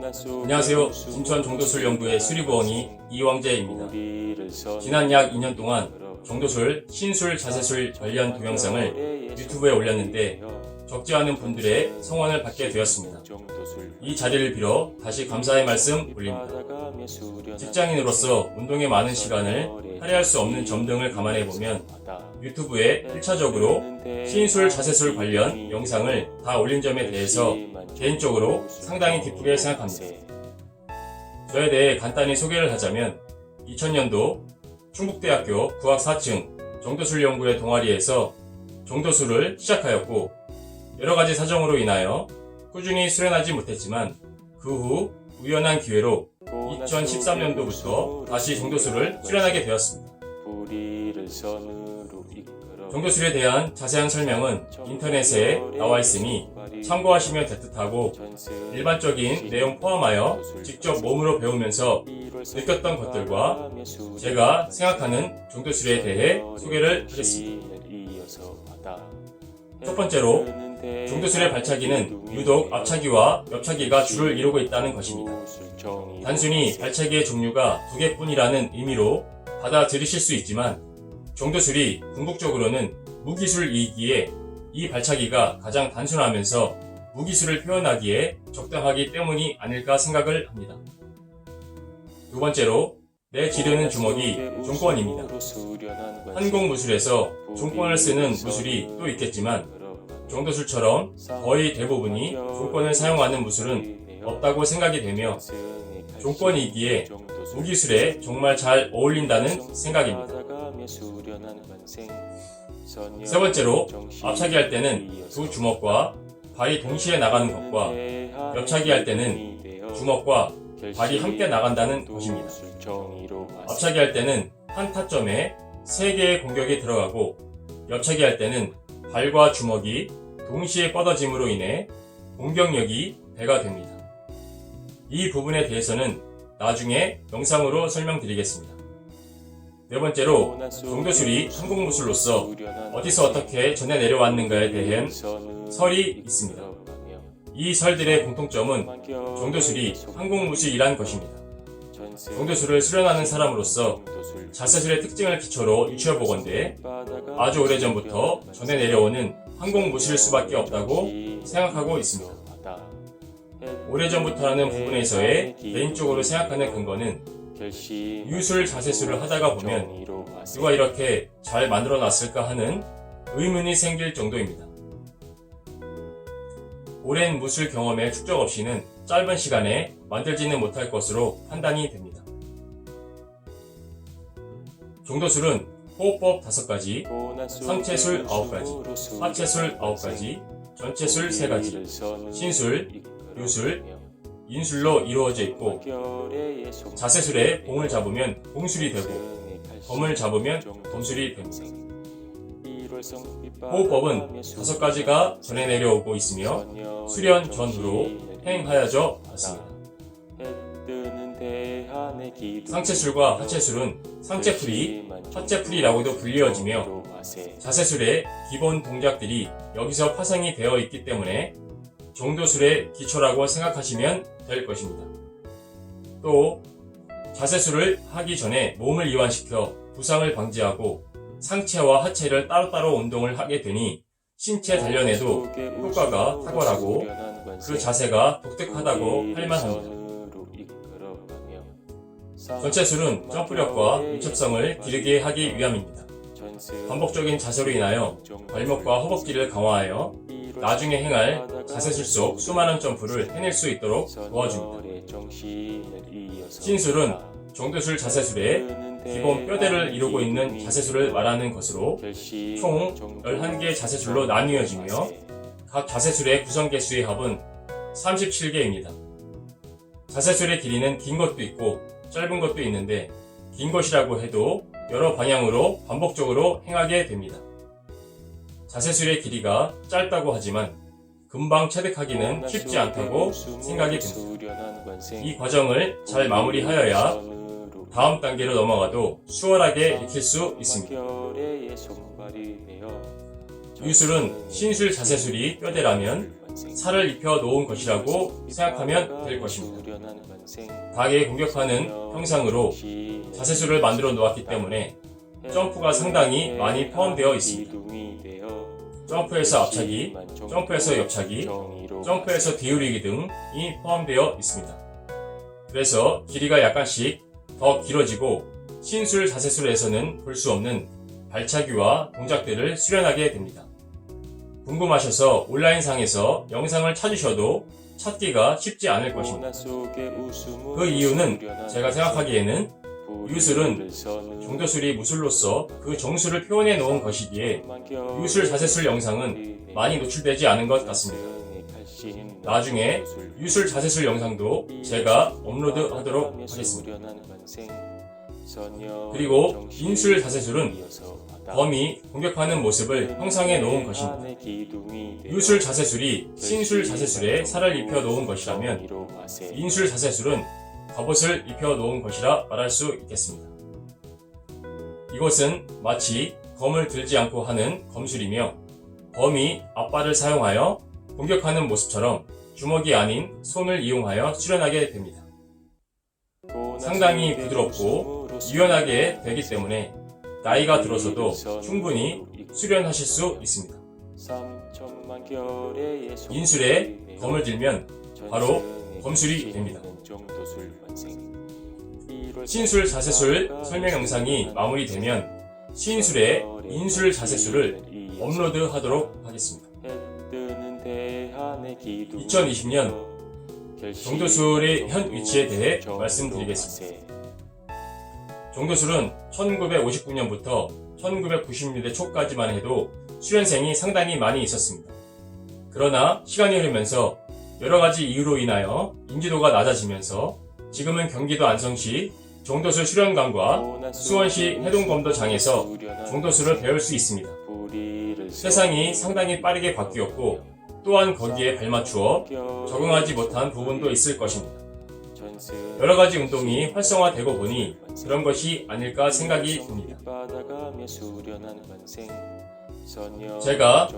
안녕하세요. 인천 종도술 연구의 수리부원이 이왕재입니다. 지난 약 2년 동안 종도술, 신술, 자세술 관련 동영상을 유튜브에 올렸는데 적지 않은 분들의 성원을 받게 되었습니다. 이 자리를 빌어 다시 감사의 말씀 올립니다. 직장인으로서 운동에 많은 시간을 할애할 수 없는 점 등을 감안해보면 유튜브에 1차적으로 신술, 자세술 관련 영상을 다 올린 점에 대해서 개인적으로 상당히 기쁘게 생각합니다. 저에 대해 간단히 소개를 하자면 2000년도 충북대학교 국악 4층 종도술연구회 동아리에서 종도술을 시작하였고 여러가지 사정으로 인하여 꾸준히 수련하지 못했지만 그 후 우연한 기회로 2013년도부터 다시 종도술을 수련하게 되었습니다. 종도술에 대한 자세한 설명은 인터넷에 나와 있으니 참고하시면 될 듯하고 일반적인 내용 포함하여 직접 몸으로 배우면서 느꼈던 것들과 제가 생각하는 종도술에 대해 소개를 하겠습니다. 첫 번째로 종도술의 발차기는 유독 앞차기와 옆차기가 주를 이루고 있다는 것입니다. 단순히 발차기의 종류가 두 개뿐이라는 의미로 받아들이실 수 있지만 종도술이 궁극적으로는 무기술이기에 이 발차기가 가장 단순하면서 무기술을 표현하기에 적당하기 때문이 아닐까 생각을 합니다. 두 번째로 내 기르는 주먹이 종권입니다. 한국무술에서 종권을 쓰는 무술이 또 있겠지만 종도술처럼 거의 대부분이 종권을 사용하는 무술은 없다고 생각이 되며 종권이기에 무기술에 정말 잘 어울린다는 생각입니다. 세 번째로 앞차기 할 때는 두 주먹과 발이 동시에 나가는 것과 옆차기 할 때는 주먹과 발이 함께 나간다는 것입니다. 앞차기 할 때는 한 타점에 3개의 공격이 들어가고 옆차기 할 때는 발과 주먹이 동시에 뻗어짐으로 인해 공격력이 배가 됩니다. 이 부분에 대해서는 나중에 영상으로 설명드리겠습니다. 네 번째로 종도술이 한국무술로서 어디서 어떻게 전해 내려왔는가에 대한 설이 있습니다. 이 설들의 공통점은 종도술이 한국무술이란 것입니다. 종도술을 수련하는 사람으로서 자세술의 특징을 기초로 유추해보건대 아주 오래전부터 전해 내려오는 한국무술일 수밖에 없다고 생각하고 있습니다. 오래전부터라는 부분에서의 개인적으로 생각하는 근거는 유술, 자세술을 하다가 보면 누가 이렇게 잘 만들어 놨을까 하는 의문이 생길 정도입니다. 오랜 무술 경험의 축적 없이는 짧은 시간에 만들지는 못할 것으로 판단이 됩니다. 종도술은 호흡법 5가지, 상체술 9가지, 하체술 9가지, 전체술 3가지, 신술, 유술, 인술로 이루어져 있고 자세술에 공을 잡으면 공술이 되고 검을 잡으면 검술이 됩니다. 호흡법은 5가지가 전해 내려오고 있으며 수련 전후로 행하여져 왔습니다. 상체술과 하체술은 상체풀이, 하체풀이라고도 불리어지며 자세술의 기본 동작들이 여기서 파생이 되어 있기 때문에 종도술의 기초라고 생각하시면 될 것입니다. 또 자세술을 하기 전에 몸을 이완시켜 부상을 방지하고 상체와 하체를 따로따로 운동을 하게 되니 신체 단련에도 효과가 탁월하고 그 자세가 독특하다고 할 만합니다. 전체술은 점프력과 밀접성을 기르게 하기 위함입니다. 반복적인 자세로 인하여 발목과 허벅지를 강화하여 나중에 행할 자세술 속 수많은 점프를 해낼 수 있도록 도와줍니다. 신술은 종도술 자세술의 기본 뼈대를 이루고 있는 자세술을 말하는 것으로 총 11개 자세술로 나뉘어지며 각 자세술의 구성 개수의 합은 37개입니다. 자세술의 길이는 긴 것도 있고 짧은 것도 있는데 긴 것이라고 해도 여러 방향으로 반복적으로 행하게 됩니다. 자세술의 길이가 짧다고 하지만 금방 체득하기는 쉽지 않다고 생각이 듭니다. 이 과정을 잘 마무리하여야 다음 단계로 넘어가도 수월하게 익힐 수 있습니다. 유술은 신술 자세술이 뼈대라면 살을 입혀 놓은 것이라고 생각하면 될 것입니다. 닭에 공격하는 형상으로 자세수를 만들어 놓았기 때문에 점프가 상당히 많이 포함되어 있습니다. 점프에서 앞차기, 점프에서 옆차기, 점프에서 뒤우리기 등이 포함되어 있습니다. 그래서 길이가 약간씩 더 길어지고 신술 자세술에서는 볼 수 없는 발차기와 동작들을 수련하게 됩니다. 궁금하셔서 온라인상에서 영상을 찾으셔도 찾기가 쉽지 않을 것입니다. 그 이유는 제가 생각하기에는 유술은 종도술이 무술로서 그 정수를 표현해 놓은 것이기에 유술 자세술 영상은 많이 노출되지 않은 것 같습니다. 나중에 유술 자세술 영상도 제가 업로드하도록 하겠습니다. 그리고 인술 자세술은 범이 공격하는 모습을 형상해 놓은 것입니다. 유술 자세술이 신술 자세술에 살을 입혀 놓은 것이라면 인술 자세술은 갑옷을 입혀 놓은 것이라 말할 수 있겠습니다. 이것은 마치 검을 들지 않고 하는 검술이며 범이 앞발을 사용하여 공격하는 모습처럼 주먹이 아닌 손을 이용하여 수련하게 됩니다. 상당히 부드럽고 유연하게 되기 때문에 나이가 들어서도 충분히 수련하실 수 있습니다. 인술에 검을 들면 바로 검술이 됩니다. 신술 자세술 설명 영상이 마무리되면 신술의 인술 자세술을 업로드하도록 하겠습니다. 2020년 종도술의 현 위치에 대해 말씀드리겠습니다. 종도술은 1959년부터 1990년대 초까지만 해도 수련생이 상당히 많이 있었습니다. 그러나 시간이 흐르면서 여러가지 이유로 인하여 인지도가 낮아지면서 지금은 경기도 안성시 종도술 수련관과 수원시 해동검도장에서 종도술을 배울 수 있습니다. 세상이 상당히 빠르게 바뀌었고 또한 거기에 발맞추어 적응하지 못한 부분도 있을 것입니다. 여러가지 운동이 활성화되고 보니 그런 것이 아닐까 생각이 듭니다. 제가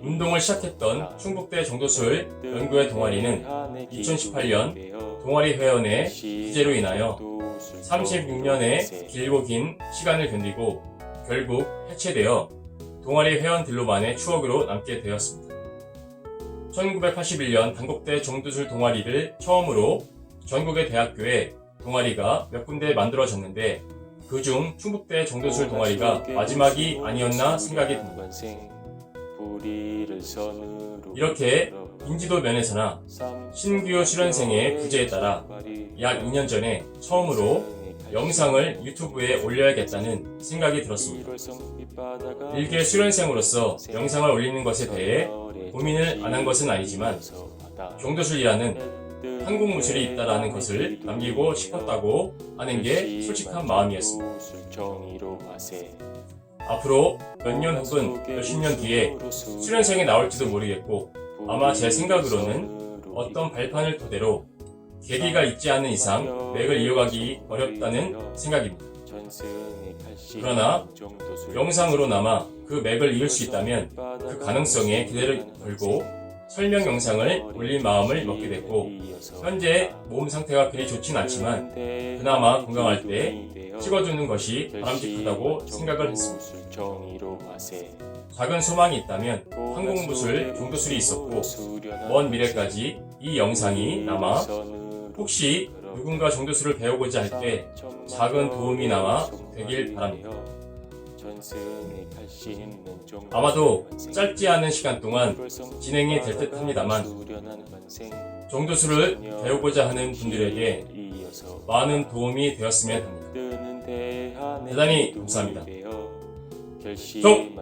운동을 시작했던 충북대 종도술 연구회 동아리는 2018년 동아리 회원의 기재로 인하여 36년의 길고 긴 시간을 견디고 결국 해체되어 동아리 회원들로만의 추억으로 남게 되었습니다. 1981년 단국대 종도술 동아리를 처음으로 전국의 대학교에 동아리가 몇 군데 만들어졌는데 그중 충북대 종도술 동아리가 마지막이 아니었나 생각이 듭니다. 이렇게 인지도 면에서나 신규 수련생의 부재에 따라 약 2년 전에 처음으로 영상을 유튜브에 올려야겠다는 생각이 들었습니다. 일개 수련생으로서 영상을 올리는 것에 대해 고민을 안 한 것은 아니지만 종도술이라는 한국 무술이 있다라는 것을 남기고 싶었다고 하는 게 솔직한 마음이었습니다. 앞으로 몇 년 혹은 몇십 년 뒤에 수련생이 나올지도 모르겠고 아마 제 생각으로는 어떤 발판을 토대로 계기가 있지 않은 이상 맥을 이어가기 어렵다는 생각입니다. 그러나 영상으로나마 그 맥을 이을 수 있다면 그 가능성에 기대를 걸고 설명 영상을 올릴 마음을 먹게 됐고 현재 몸 상태가 그리 좋진 않지만 그나마 건강할 때 찍어두는 것이 바람직하다고 생각을 했습니다. 작은 소망이 있다면 한국무술, 종도술이 있었고 먼 미래까지 이 영상이 남아 혹시 누군가 종도술을 배우고자 할 때 작은 도움이나마 되길 바랍니다. 아마도 짧지 않은 시간 동안 진행이 될 듯 합니다만 종도술을 배우고자 하는 분들에게 많은 도움이 되었으면 합니다. 대단히 감사합니다. 종!